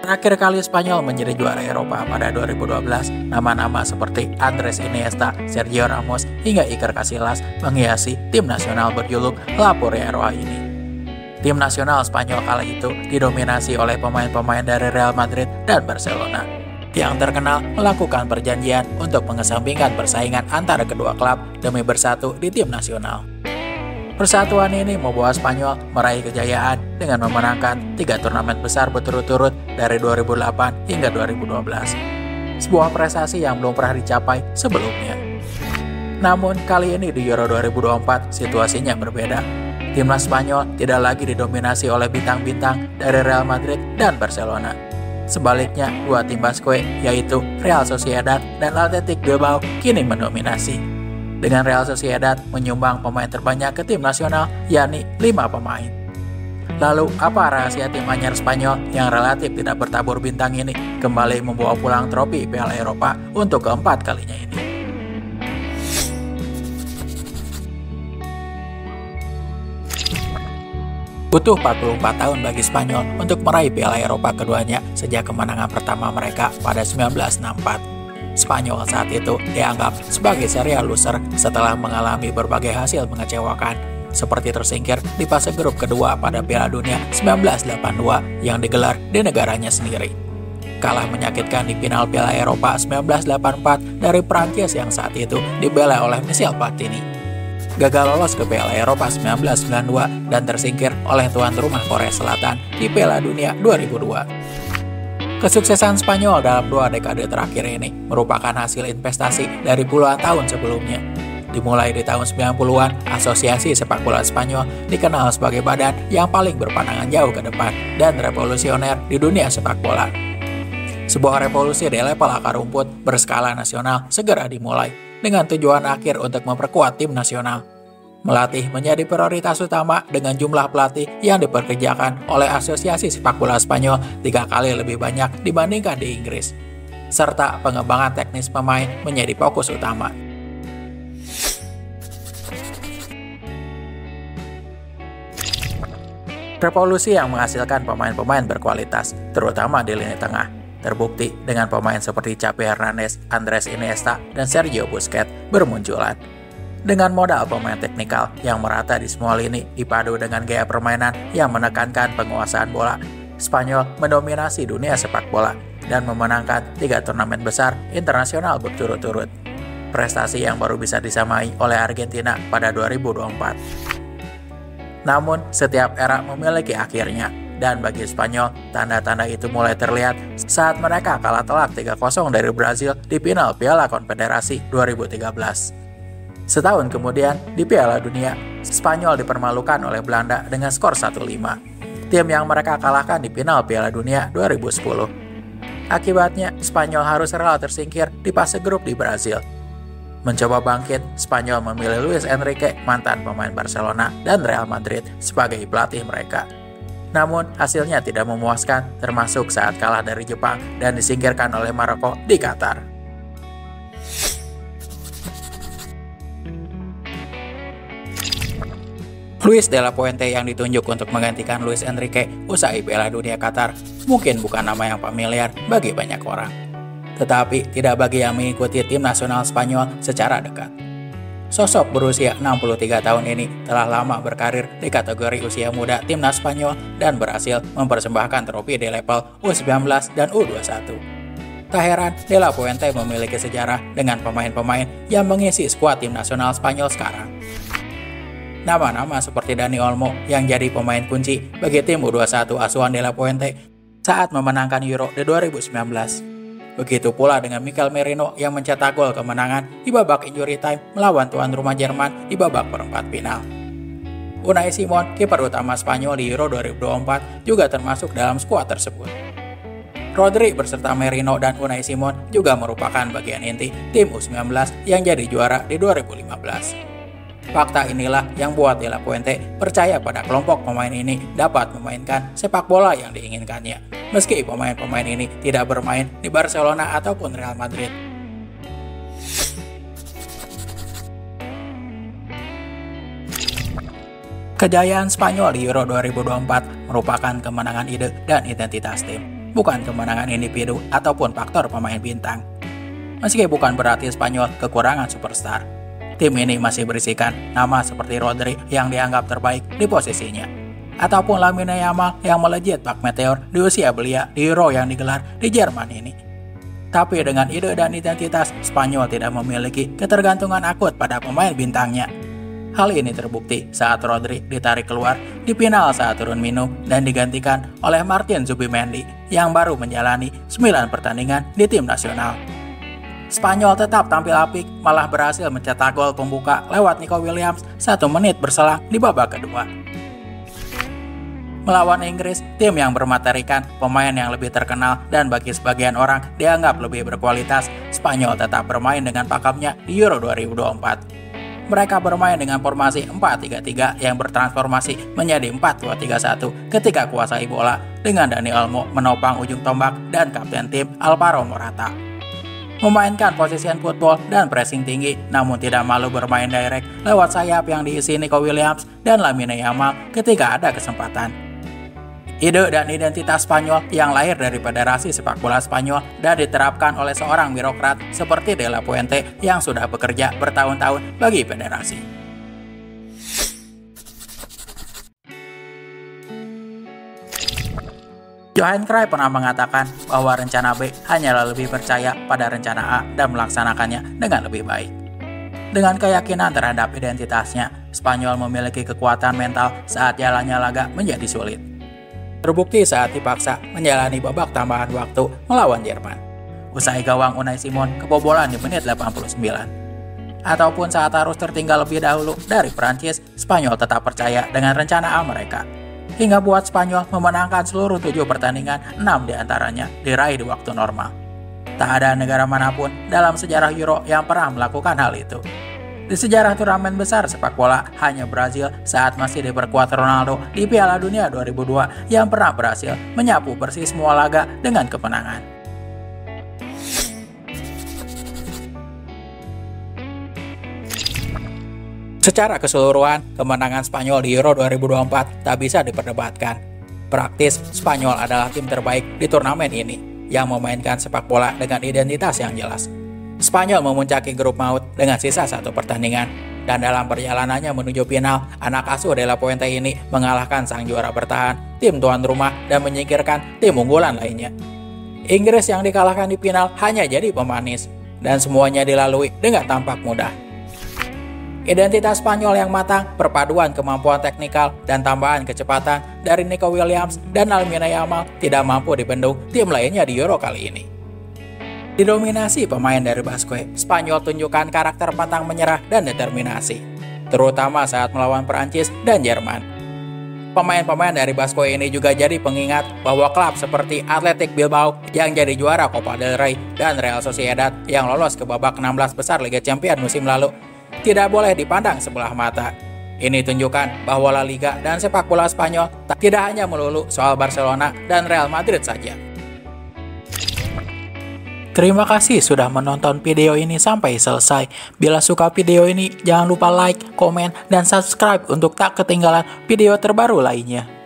Terakhir kali Spanyol menjadi juara Eropa pada 2012, nama-nama seperti Andres Iniesta, Sergio Ramos, hingga Iker Casillas menghiasi tim nasional berjuluk La Porreroa ini. Tim nasional Spanyol kala itu didominasi oleh pemain-pemain dari Real Madrid dan Barcelona, yang terkenal melakukan perjanjian untuk mengesampingkan persaingan antara kedua klub demi bersatu di tim nasional. Persatuan ini membawa Spanyol meraih kejayaan dengan memenangkan 3 turnamen besar berturut-turut dari 2008 hingga 2012. Sebuah prestasi yang belum pernah dicapai sebelumnya. Namun kali ini di Euro 2024 situasinya berbeda. Timnas Spanyol tidak lagi didominasi oleh bintang-bintang dari Real Madrid dan Barcelona. Sebaliknya, dua tim Basque yaitu Real Sociedad dan Athletic Bilbao kini mendominasi. Dengan Real Sociedad menyumbang pemain terbanyak ke tim nasional, yakni 5 pemain. Lalu, apa rahasia tim anyar Spanyol yang relatif tidak bertabur bintang ini kembali membawa pulang trofi Piala Eropa untuk keempat kalinya ini? Butuh 44 tahun bagi Spanyol untuk meraih Piala Eropa keduanya sejak kemenangan pertama mereka pada 1964. Spanyol saat itu dianggap sebagai serial loser setelah mengalami berbagai hasil mengecewakan, seperti tersingkir di fase grup kedua pada Piala Dunia 1982 yang digelar di negaranya sendiri. Kalah menyakitkan di final Piala Eropa 1984 dari Prancis yang saat itu dibela oleh Michel Platini. Gagal lolos ke Piala Eropa 1992 dan tersingkir oleh tuan rumah Korea Selatan di Piala Dunia 2002. Kesuksesan Spanyol dalam 2 dekade terakhir ini merupakan hasil investasi dari puluhan tahun sebelumnya. Dimulai di tahun 90-an, Asosiasi Sepak Bola Spanyol dikenal sebagai badan yang paling berpandangan jauh ke depan dan revolusioner di dunia sepak bola. Sebuah revolusi di level akar rumput berskala nasional segera dimulai dengan tujuan akhir untuk memperkuat tim nasional. Melatih menjadi prioritas utama dengan jumlah pelatih yang diperkerjakan oleh Asosiasi Sepak Bola Spanyol 3 kali lebih banyak dibandingkan di Inggris, serta pengembangan teknis pemain menjadi fokus utama. Revolusi yang menghasilkan pemain-pemain berkualitas, terutama di lini tengah, terbukti dengan pemain seperti Xavi Hernandez, Andres Iniesta, dan Sergio Busquets bermunculan. Dengan modal pemain teknikal yang merata di semua lini dipadu dengan gaya permainan yang menekankan penguasaan bola, Spanyol mendominasi dunia sepak bola dan memenangkan 3 turnamen besar internasional berturut-turut. Prestasi yang baru bisa disamai oleh Argentina pada 2024. Namun, setiap era memiliki akhirnya, dan bagi Spanyol, tanda-tanda itu mulai terlihat saat mereka kalah telak 3-0 dari Brazil di final Piala Konfederasi 2013. Setahun kemudian, di Piala Dunia, Spanyol dipermalukan oleh Belanda dengan skor 1-5, tim yang mereka kalahkan di final Piala Dunia 2010. Akibatnya, Spanyol harus rela tersingkir di fase grup di Brazil. Mencoba bangkit, Spanyol memilih Luis Enrique, mantan pemain Barcelona dan Real Madrid, sebagai pelatih mereka. Namun, hasilnya tidak memuaskan, termasuk saat kalah dari Jepang dan disingkirkan oleh Maroko di Qatar. Luis de la Fuente yang ditunjuk untuk menggantikan Luis Enrique usai Piala Dunia Qatar mungkin bukan nama yang familiar bagi banyak orang. Tetapi tidak bagi yang mengikuti tim nasional Spanyol secara dekat. Sosok berusia 63 tahun ini telah lama berkarir di kategori usia muda timnas Spanyol dan berhasil mempersembahkan trofi di level U19 dan U21. Tak heran, De La Fuente memiliki sejarah dengan pemain-pemain yang mengisi skuad tim nasional Spanyol sekarang. Nama-nama seperti Dani Olmo yang jadi pemain kunci bagi tim U21 asuhan De La Fuente saat memenangkan Euro di 2019. Begitu pula dengan Mikel Merino yang mencetak gol kemenangan di babak injury time melawan tuan rumah Jerman di babak perempat final. Unai Simon, kiper utama Spanyol di Euro 2024, juga termasuk dalam skuad tersebut. Rodri beserta Merino dan Unai Simon juga merupakan bagian inti tim U19 yang jadi juara di 2015. Fakta inilah yang buat De La Fuente percaya pada kelompok pemain ini dapat memainkan sepak bola yang diinginkannya, meski pemain-pemain ini tidak bermain di Barcelona ataupun Real Madrid. Kejayaan Spanyol di Euro 2024 merupakan kemenangan ide dan identitas tim. bukan kemenangan individu ataupun faktor pemain bintang. Meski bukan berarti Spanyol kekurangan superstar, tim ini masih berisikan nama seperti Rodri yang dianggap terbaik di posisinya, ataupun Lamine Yamal yang melejit bak meteor di usia belia di Euro yang digelar di Jerman ini. Tapi dengan ide dan identitas, Spanyol tidak memiliki ketergantungan akut pada pemain bintangnya. Hal ini terbukti saat Rodri ditarik keluar di final saat turun minum dan digantikan oleh Martin Zubimendi yang baru menjalani 9 pertandingan di tim nasional. Spanyol tetap tampil apik, malah berhasil mencetak gol pembuka lewat Nico Williams 1 menit berselang di babak kedua. Melawan Inggris, tim yang bermaterikan pemain yang lebih terkenal dan bagi sebagian orang dianggap lebih berkualitas, Spanyol tetap bermain dengan pakemnya di Euro 2024. Mereka bermain dengan formasi 4-3-3 yang bertransformasi menjadi 4-2-3-1 ketika kuasai bola dengan Dani Olmo menopang ujung tombak dan kapten tim Alvaro Morata. Memainkan posisi football dan pressing tinggi, namun tidak malu bermain direct lewat sayap yang diisi Nico Williams dan Lamine Yamal ketika ada kesempatan. Ide dan identitas Spanyol yang lahir dari Federasi Sepak Bola Spanyol dan diterapkan oleh seorang birokrat seperti De La Fuente yang sudah bekerja bertahun-tahun bagi federasi. Johan Cruyff pernah mengatakan bahwa rencana B hanyalah lebih percaya pada rencana A dan melaksanakannya dengan lebih baik. Dengan keyakinan terhadap identitasnya, Spanyol memiliki kekuatan mental saat jalannya laga menjadi sulit. Terbukti saat dipaksa menjalani babak tambahan waktu melawan Jerman. Usai gawang Unai Simon kebobolan di menit 89. Ataupun saat harus tertinggal lebih dahulu dari Prancis, Spanyol tetap percaya dengan rencana A mereka. Hingga buat Spanyol memenangkan seluruh 7 pertandingan, 6 diantaranya diraih di waktu normal. Tak ada negara manapun dalam sejarah Euro yang pernah melakukan hal itu. Di sejarah turnamen besar sepak bola, hanya Brazil saat masih diperkuat Ronaldo di Piala Dunia 2002 yang pernah berhasil menyapu bersih semua laga dengan kemenangan. Secara keseluruhan, kemenangan Spanyol di Euro 2024 tak bisa diperdebatkan. Praktis, Spanyol adalah tim terbaik di turnamen ini yang memainkan sepak bola dengan identitas yang jelas. Spanyol memuncaki grup maut dengan sisa 1 pertandingan, dan dalam perjalanannya menuju final, anak asuh De La Fuente ini mengalahkan sang juara bertahan, tim tuan rumah, dan menyingkirkan tim unggulan lainnya. Inggris yang dikalahkan di final hanya jadi pemanis, dan semuanya dilalui dengan tampak mudah. Identitas Spanyol yang matang, perpaduan kemampuan teknikal, dan tambahan kecepatan dari Nico Williams dan Lamine Yamal tidak mampu dibendung tim lainnya di Euro kali ini. Didominasi pemain dari Basque, Spanyol tunjukkan karakter pantang menyerah dan determinasi, terutama saat melawan Perancis dan Jerman. Pemain-pemain dari Basque ini juga jadi pengingat bahwa klub seperti Athletic Bilbao yang jadi juara Copa del Rey dan Real Sociedad yang lolos ke babak 16 besar Liga Champions musim lalu tidak boleh dipandang sebelah mata. Ini tunjukkan bahwa La Liga dan sepak bola Spanyol tidak hanya melulu soal Barcelona dan Real Madrid saja. Terima kasih sudah menonton video ini sampai selesai. Bila suka video ini, jangan lupa like, komen, dan subscribe untuk tak ketinggalan video terbaru lainnya.